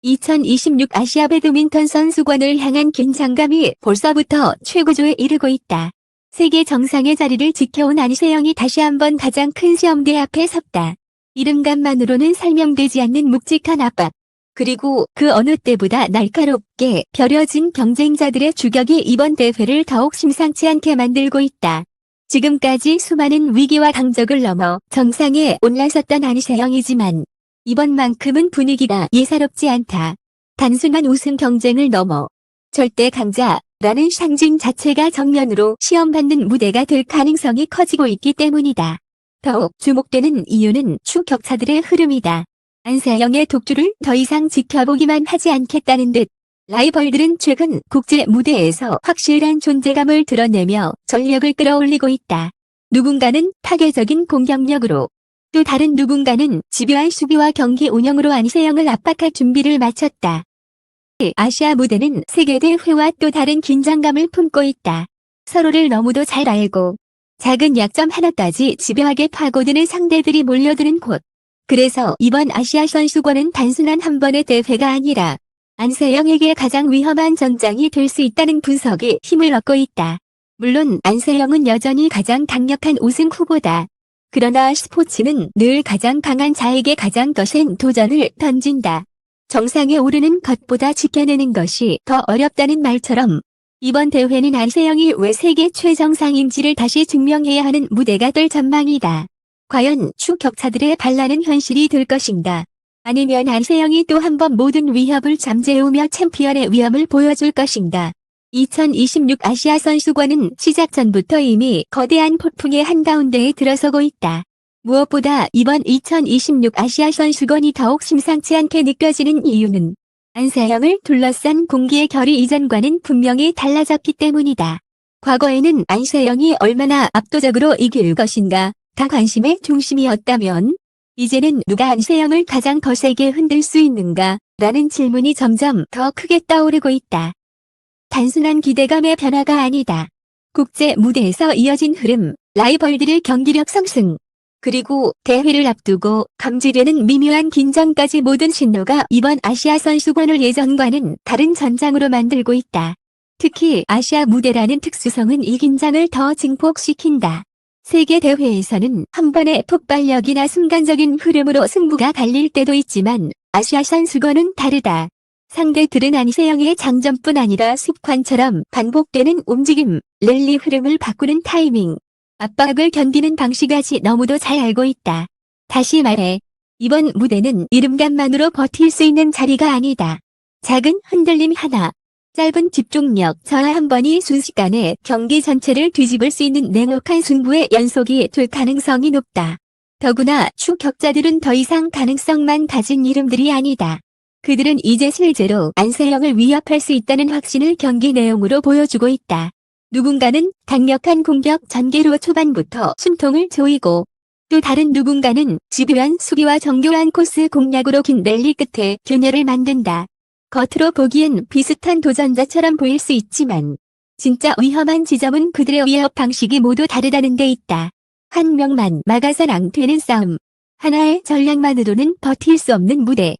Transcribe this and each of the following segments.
2026 아시아 배드민턴 선수권을 향한 긴장감이 벌써부터 최고조에 이르고 있다. 세계 정상의 자리를 지켜온 안세영이 다시 한번 가장 큰 시험대 앞에 섰다. 이름값만으로는 설명되지 않는 묵직한 압박. 그리고 그 어느 때보다 날카롭게 벼려진 경쟁자들의 주격이 이번 대회를 더욱 심상치 않게 만들고 있다. 지금까지 수많은 위기와 강적을 넘어 정상에 올라섰던 안세영이지만 이번만큼은 분위기가 예사롭지 않다. 단순한 우승 경쟁을 넘어 절대 강자라는 상징 자체가 정면으로 시험받는 무대가 될 가능성이 커지고 있기 때문이다. 더욱 주목되는 이유는 추격차들의 흐름이다. 안세영의 독주를 더 이상 지켜보기만 하지 않겠다는 듯 라이벌들은 최근 국제 무대에서 확실한 존재감을 드러내며 전력을 끌어올리고 있다. 누군가는 파괴적인 공격력으로, 또 다른 누군가는 집요한 수비와 경기 운영으로 안세영을 압박할 준비를 마쳤다. 아시아 무대는 세계대회와 또 다른 긴장감을 품고 있다. 서로를 너무도 잘 알고 작은 약점 하나까지 집요하게 파고드는 상대들이 몰려드는 곳. 그래서 이번 아시아 선수권은 단순한 한 번의 대회가 아니라 안세영에게 가장 위험한 전장이 될 수 있다는 분석이 힘을 얻고 있다. 물론 안세영은 여전히 가장 강력한 우승 후보다. 그러나 스포츠는 늘 가장 강한 자에게 가장 거센 도전을 던진다. 정상에 오르는 것보다 지켜내는 것이 더 어렵다는 말처럼 이번 대회는 안세영이 왜 세계 최정상인지를 다시 증명해야 하는 무대가 될 전망이다. 과연 추격차들의 반란은 현실이 될 것인가? 아니면 안세영이 또 한 번 모든 위협을 잠재우며 챔피언의 위험을 보여줄 것인가? 2026 아시아 선수권은 시작 전부터 이미 거대한 폭풍의 한가운데에 들어서고 있다. 무엇보다 이번 2026 아시아 선수권이 더욱 심상치 않게 느껴지는 이유는 안세영을 둘러싼 공기의 결이 이전과는 분명히 달라졌기 때문이다. 과거에는 안세영이 얼마나 압도적으로 이길 것인가 가 관심의 중심이었다면 이제는 누가 안세영을 가장 거세게 흔들 수 있는가 라는 질문이 점점 더 크게 떠오르고 있다. 단순한 기대감의 변화가 아니다. 국제 무대에서 이어진 흐름, 라이벌들의 경기력 상승, 그리고 대회를 앞두고 감지되는 미묘한 긴장까지 모든 신호가 이번 아시아 선수권을 예전과는 다른 전장으로 만들고 있다. 특히 아시아 무대라는 특수성은 이 긴장을 더 증폭시킨다. 세계 대회에서는 한 번의 폭발력이나 순간적인 흐름으로 승부가 갈릴 때도 있지만 아시아 선수권은 다르다. 상대들은 안세영의 장점뿐 아니라 습관처럼 반복되는 움직임, 랠리 흐름을 바꾸는 타이밍, 압박을 견디는 방식까지 너무도 잘 알고 있다. 다시 말해, 이번 무대는 이름값만으로 버틸 수 있는 자리가 아니다. 작은 흔들림 하나, 짧은 집중력 저하 한 번이 순식간에 경기 전체를 뒤집을 수 있는 냉혹한 승부의 연속이 될 가능성이 높다. 더구나 추격자들은 더 이상 가능성만 가진 이름들이 아니다. 그들은 이제 실제로 안세영을 위협할 수 있다는 확신을 경기 내용으로 보여주고 있다. 누군가는 강력한 공격 전개로 초반부터 숨통을 조이고 또 다른 누군가는 집요한 수비와 정교한 코스 공략으로 긴 랠리 끝에 균열을 만든다. 겉으로 보기엔 비슷한 도전자처럼 보일 수 있지만 진짜 위험한 지점은 그들의 위협 방식이 모두 다르다는 데 있다. 한 명만 막아선 안 되는 싸움. 하나의 전략만으로는 버틸 수 없는 무대.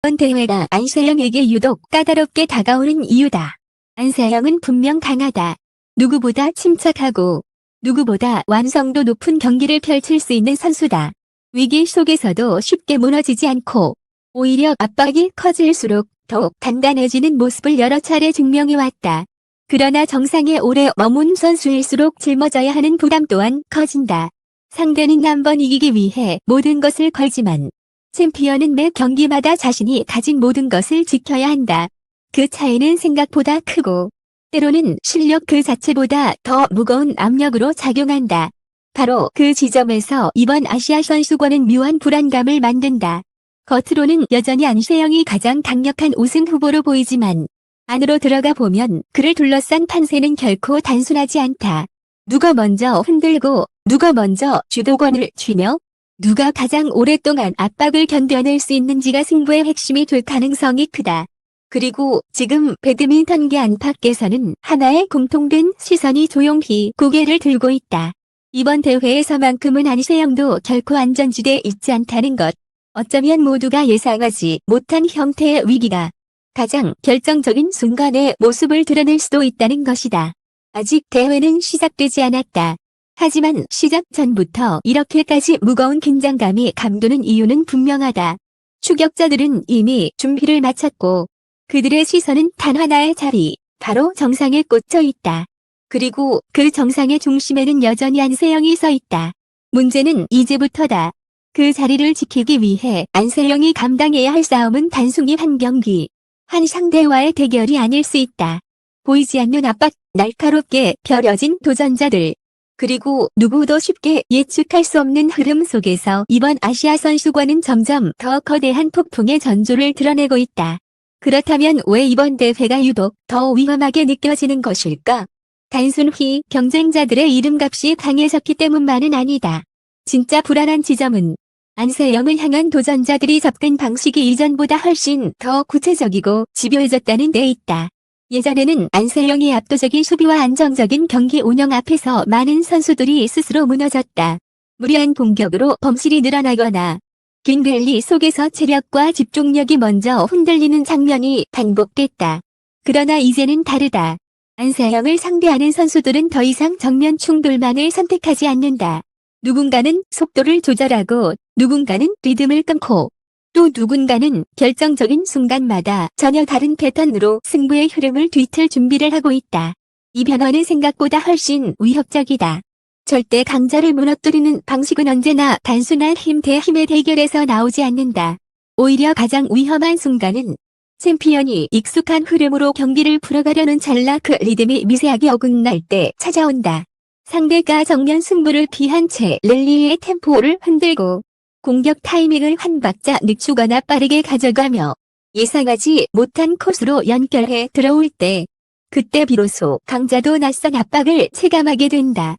이번 대회가 안세영에게 유독 까다롭게 다가오는 이유다. 안세영은 분명 강하다. 누구보다 침착하고 누구보다 완성도 높은 경기를 펼칠 수 있는 선수다. 위기 속에서도 쉽게 무너지지 않고 오히려 압박이 커질수록 더욱 단단해지는 모습을 여러 차례 증명해왔다. 그러나 정상에 오래 머문 선수일수록 짊어져야 하는 부담 또한 커진다. 상대는 한번 이기기 위해 모든 것을 걸지만 챔피언은 매 경기마다 자신이 가진 모든 것을 지켜야 한다. 그 차이는 생각보다 크고 때로는 실력 그 자체보다 더 무거운 압력으로 작용한다. 바로 그 지점에서 이번 아시아 선수권은 묘한 불안감을 만든다. 겉으로는 여전히 안세영이 가장 강력한 우승 후보로 보이지만 안으로 들어가 보면 그를 둘러싼 판세는 결코 단순하지 않다. 누가 먼저 흔들고 누가 먼저 주도권을 쥐며 누가 가장 오랫동안 압박을 견뎌낼 수 있는지가 승부의 핵심이 될 가능성이 크다. 그리고 지금 배드민턴계 안팎에서는 하나의 공통된 시선이 조용히 고개를 들고 있다. 이번 대회에서만큼은 안세영도 결코 안전지대에 있지 않다는 것. 어쩌면 모두가 예상하지 못한 형태의 위기가 가장 결정적인 순간에 모습을 드러낼 수도 있다는 것이다. 아직 대회는 시작되지 않았다. 하지만 시작 전부터 이렇게까지 무거운 긴장감이 감도는 이유는 분명하다. 추격자들은 이미 준비를 마쳤고 그들의 시선은 단 하나의 자리, 바로 정상에 꽂혀 있다. 그리고 그 정상의 중심에는 여전히 안세영이 서 있다. 문제는 이제부터다. 그 자리를 지키기 위해 안세영이 감당해야 할 싸움은 단순히 한 경기, 한 상대와의 대결이 아닐 수 있다. 보이지 않는 압박, 날카롭게 벼려진 도전자들. 그리고 누구도 쉽게 예측할 수 없는 흐름 속에서 이번 아시아 선수권은 점점 더 거대한 폭풍의 전조를 드러내고 있다. 그렇다면 왜 이번 대회가 유독 더 위험하게 느껴지는 것일까? 단순히 경쟁자들의 이름값이 강해졌기 때문만은 아니다. 진짜 불안한 지점은 안세영을 향한 도전자들이 접근 방식이 이전보다 훨씬 더 구체적이고 집요해졌다는 데 있다. 예전에는 안세영의 압도적인 수비와 안정적인 경기 운영 앞에서 많은 선수들이 스스로 무너졌다. 무리한 공격으로 범실이 늘어나거나 긴 랠리 속에서 체력과 집중력이 먼저 흔들리는 장면이 반복됐다. 그러나 이제는 다르다. 안세영을 상대하는 선수들은 더 이상 정면 충돌만을 선택하지 않는다. 누군가는 속도를 조절하고 누군가는 리듬을 끊고 또 누군가는 결정적인 순간마다 전혀 다른 패턴으로 승부의 흐름을 뒤틀 준비를 하고 있다. 이 변화는 생각보다 훨씬 위협적이다. 절대 강자를 무너뜨리는 방식은 언제나 단순한 힘 대 힘의 대결에서 나오지 않는다. 오히려 가장 위험한 순간은 챔피언이 익숙한 흐름으로 경기를 풀어가려는 찰나 그 리듬이 미세하게 어긋날 때 찾아온다. 상대가 정면 승부를 피한 채 랠리의 템포를 흔들고 공격 타이밍을 한 박자 늦추거나 빠르게 가져가며 예상하지 못한 코스로 연결해 들어올 때 그때 비로소 강자도 낯선 압박을 체감하게 된다.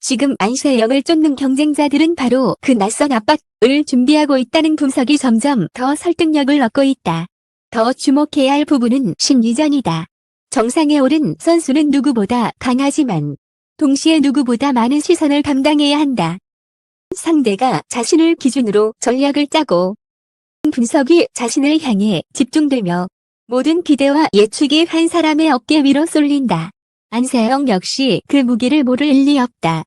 지금 안세영을 쫓는 경쟁자들은 바로 그 낯선 압박을 준비하고 있다는 분석이 점점 더 설득력을 얻고 있다. 더 주목해야 할 부분은 심리전이다. 정상에 오른 선수는 누구보다 강하지만 동시에 누구보다 많은 시선을 감당해야 한다. 상대가 자신을 기준으로 전략을 짜고 분석이 자신을 향해 집중되며 모든 기대와 예측이 한 사람의 어깨 위로 쏠린다. 안세영 역시 그 무게를 모를 일리 없다.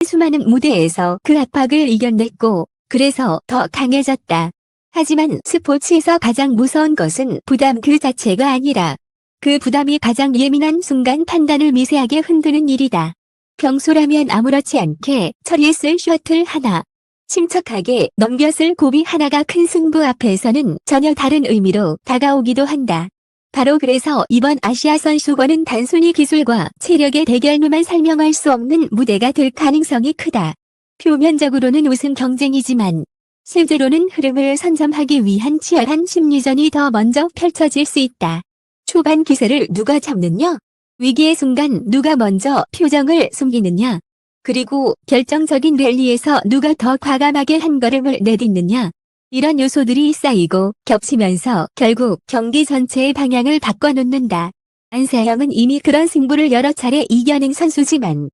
수많은 무대에서 그 압박을 이겨냈고 그래서 더 강해졌다. 하지만 스포츠에서 가장 무서운 것은 부담 그 자체가 아니라 그 부담이 가장 예민한 순간 판단을 미세하게 흔드는 일이다. 평소라면 아무렇지 않게 처리했을 셔틀 하나, 침착하게 넘겼을 고비 하나가 큰 승부 앞에서는 전혀 다른 의미로 다가오기도 한다. 바로 그래서 이번 아시아 선수권은 단순히 기술과 체력의 대결로만 설명할 수 없는 무대가 될 가능성이 크다. 표면적으로는 우승 경쟁이지만 실제로는 흐름을 선점하기 위한 치열한 심리전이 더 먼저 펼쳐질 수 있다. 초반 기세를 누가 잡느냐? 위기의 순간 누가 먼저 표정을 숨기느냐? 그리고 결정적인 랠리에서 누가 더 과감하게 한 걸음을 내딛느냐? 이런 요소들이 쌓이고 겹치면서 결국 경기 전체의 방향을 바꿔놓는다. 안세영은 이미 그런 승부를 여러 차례 이겨낸 선수지만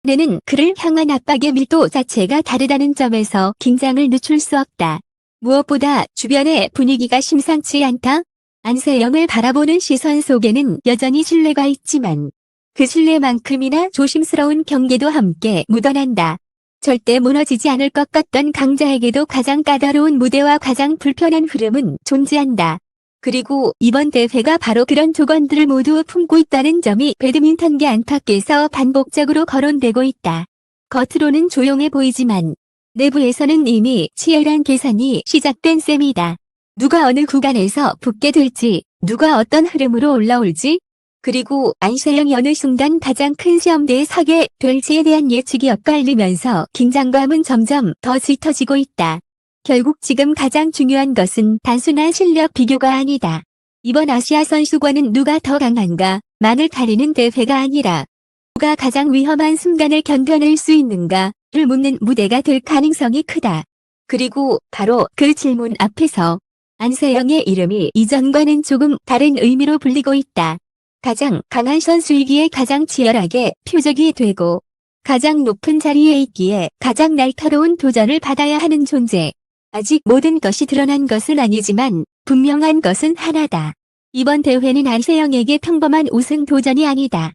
이제는 그를 향한 압박의 밀도 자체가 다르다는 점에서 긴장을 늦출 수 없다. 무엇보다 주변의 분위기가 심상치 않다. 안세영을 바라보는 시선 속에는 여전히 신뢰가 있지만 그 신뢰만큼이나 조심스러운 경계도 함께 묻어난다. 절대 무너지지 않을 것 같던 강자에게도 가장 까다로운 무대와 가장 불편한 흐름은 존재한다. 그리고 이번 대회가 바로 그런 조건들을 모두 품고 있다는 점이 배드민턴계 안팎에서 반복적으로 거론되고 있다. 겉으로는 조용해 보이지만 내부에서는 이미 치열한 계산이 시작된 셈이다. 누가 어느 구간에서 붙게 될지, 누가 어떤 흐름으로 올라올지, 그리고 안세영이 어느 순간 가장 큰 시험대에 서게 될지에 대한 예측이 엇갈리면서 긴장감은 점점 더 짙어지고 있다. 결국 지금 가장 중요한 것은 단순한 실력 비교가 아니다. 이번 아시아 선수권은 누가 더 강한가, 만을 가리는 대회가 아니라 누가 가장 위험한 순간을 견뎌낼 수 있는가를 묻는 무대가 될 가능성이 크다. 그리고 바로 그 질문 앞에서 안세영의 이름이 이전과는 조금 다른 의미로 불리고 있다. 가장 강한 선수이기에 가장 치열하게 표적이 되고 가장 높은 자리에 있기에 가장 날카로운 도전을 받아야 하는 존재. 아직 모든 것이 드러난 것은 아니지만 분명한 것은 하나다. 이번 대회는 안세영에게 평범한 우승 도전이 아니다.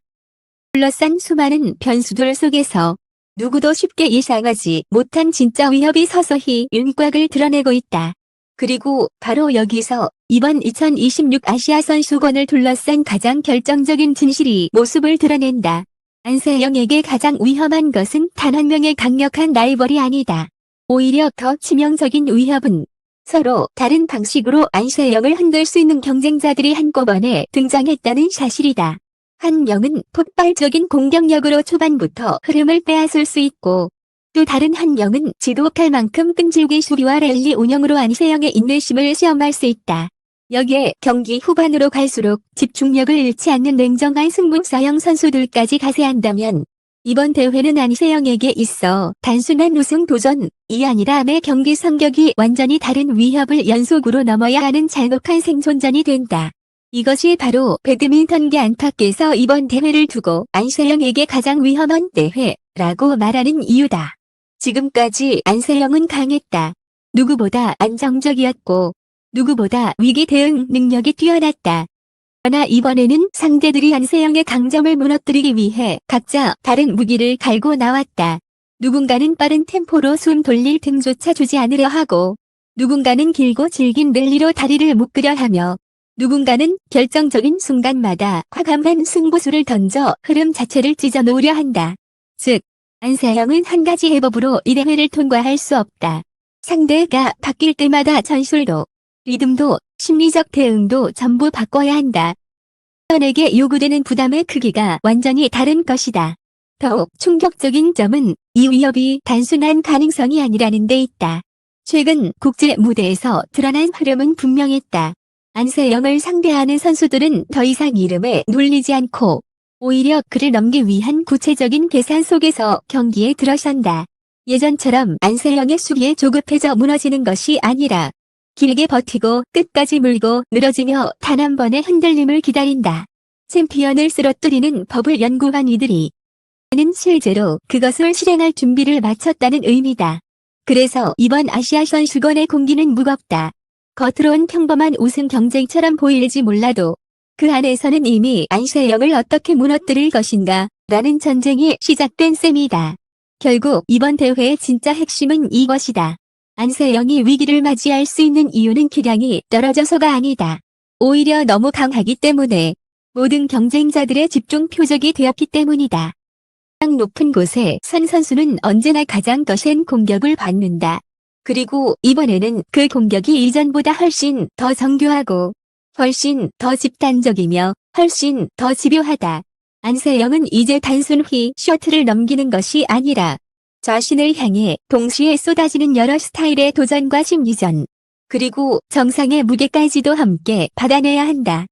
둘러싼 수많은 변수들 속에서 누구도 쉽게 예상하지 못한 진짜 위협이 서서히 윤곽을 드러내고 있다. 그리고 바로 여기서 이번 2026 아시아 선수권을 둘러싼 가장 결정적인 진실이 모습을 드러낸다. 안세영에게 가장 위험한 것은 단 한 명의 강력한 라이벌이 아니다. 오히려 더 치명적인 위협은 서로 다른 방식으로 안세영을 흔들 수 있는 경쟁자들이 한꺼번에 등장했다는 사실이다. 한 명은 폭발적인 공격력으로 초반부터 흐름을 빼앗을 수 있고 또 다른 한 명은 지독할 만큼 끈질긴 수비와 랠리 운영으로 안세영의 인내심을 시험할 수 있다. 여기에 경기 후반으로 갈수록 집중력을 잃지 않는 냉정한 승부사형 선수들까지 가세한다면 이번 대회는 안세영에게 있어 단순한 우승 도전이 아니라 매 경기 성격이 완전히 다른 위협을 연속으로 넘어야 하는 잔혹한 생존전이 된다. 이것이 바로 배드민턴계 안팎에서 이번 대회를 두고 안세영에게 가장 위험한 대회라고 말하는 이유다. 지금까지 안세영은 강했다. 누구보다 안정적이었고 누구보다 위기 대응 능력이 뛰어났다. 그러나 이번에는 상대들이 안세영의 강점을 무너뜨리기 위해 각자 다른 무기를 갈고 나왔다. 누군가는 빠른 템포로 숨 돌릴 틈조차 주지 않으려 하고 누군가는 길고 질긴 랠리로 다리를 묶으려 하며 누군가는 결정적인 순간마다 과감한 승부수를 던져 흐름 자체를 찢어놓으려 한다. 즉, 안세영은 한 가지 해법으로 이 대회를 통과할 수 없다. 상대가 바뀔 때마다 전술도, 리듬도, 심리적 대응도 전부 바꿔야 한다. 선에게 요구되는 부담의 크기가 완전히 다른 것이다. 더욱 충격적인 점은 이 위협이 단순한 가능성이 아니라는 데 있다. 최근 국제 무대에서 드러난 흐름은 분명했다. 안세영을 상대하는 선수들은 더 이상 이름에 눌리지 않고 오히려 그를 넘기 위한 구체적인 계산 속에서 경기에 들어선다. 예전처럼 안세영의 수비에 조급해져 무너지는 것이 아니라 길게 버티고 끝까지 물고 늘어지며 단 한 번의 흔들림을 기다린다. 챔피언을 쓰러뜨리는 법을 연구한 이들이 는 실제로 그것을 실행할 준비를 마쳤다는 의미다. 그래서 이번 아시아 선수권의 공기는 무겁다. 겉으론 평범한 우승 경쟁처럼 보일지 몰라도 그 안에서는 이미 안세영을 어떻게 무너뜨릴 것인가 라는 전쟁이 시작된 셈이다. 결국 이번 대회의 진짜 핵심은 이것이다. 안세영이 위기를 맞이할 수 있는 이유는 기량이 떨어져서가 아니다. 오히려 너무 강하기 때문에 모든 경쟁자들의 집중 표적이 되었기 때문이다. 가장 높은 곳에 선 선수는 언제나 가장 거센 공격을 받는다. 그리고 이번에는 그 공격이 이전보다 훨씬 더 정교하고 훨씬 더 집단적이며 훨씬 더 집요하다. 안세영은 이제 단순히 셔틀을 넘기는 것이 아니라 자신을 향해 동시에 쏟아지는 여러 스타일의 도전과 심리전, 그리고 정상의 무게까지도 함께 받아내야 한다.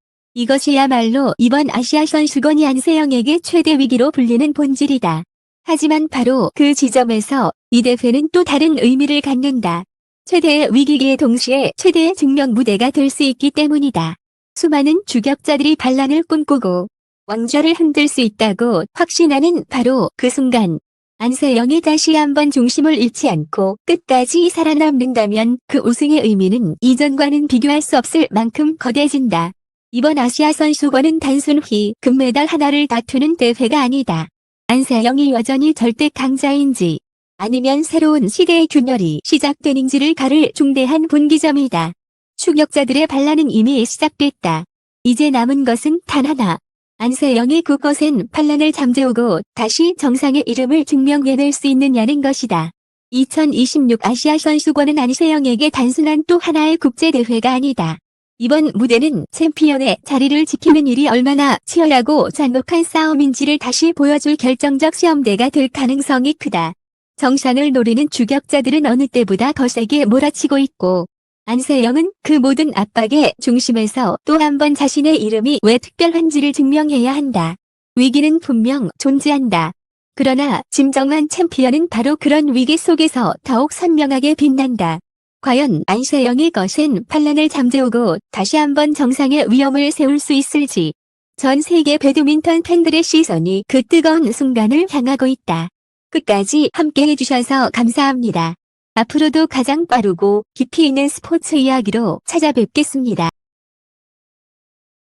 이것이야말로 이번 아시아 선수권이 안세영에게 최대 위기로 불리는 본질이다. 하지만 바로 그 지점에서 이 대회는 또 다른 의미를 갖는다. 최대의 위기기에 동시에 최대의 증명 무대가 될 수 있기 때문이다. 수많은 주격자들이 반란을 꿈꾸고 왕좌를 흔들 수 있다고 확신하는 바로 그 순간 안세영이 다시 한번 중심을 잃지 않고 끝까지 살아남는다면 그 우승의 의미는 이전과는 비교할 수 없을 만큼 거대해진다. 이번 아시아 선수권은 단순히 금메달 하나를 다투는 대회가 아니다. 안세영이 여전히 절대 강자인지 아니면 새로운 시대의 균열이 시작되는지를 가를 중대한 분기점이다. 추격자들의 반란은 이미 시작됐다. 이제 남은 것은 단 하나. 안세영이 그 거센 반란을 잠재우고 다시 정상의 이름을 증명해낼 수 있느냐는 것이다. 2026 아시아 선수권은 안세영에게 단순한 또 하나의 국제대회가 아니다. 이번 무대는 챔피언의 자리를 지키는 일이 얼마나 치열하고 잔혹한 싸움인지를 다시 보여줄 결정적 시험대가 될 가능성이 크다. 정상을 노리는 주격자들은 어느 때보다 더 세게 몰아치고 있고 안세영은 그 모든 압박의 중심에서 또 한 번 자신의 이름이 왜 특별한지를 증명해야 한다. 위기는 분명 존재한다. 그러나 진정한 챔피언은 바로 그런 위기 속에서 더욱 선명하게 빛난다. 과연 안세영이 거센 반란을 잠재우고 다시 한번 정상의 위험을 세울 수 있을지. 전 세계 배드민턴 팬들의 시선이 그 뜨거운 순간을 향하고 있다. 끝까지 함께 해주셔서 감사합니다. 앞으로도 가장 빠르고 깊이 있는 스포츠 이야기로 찾아뵙겠습니다.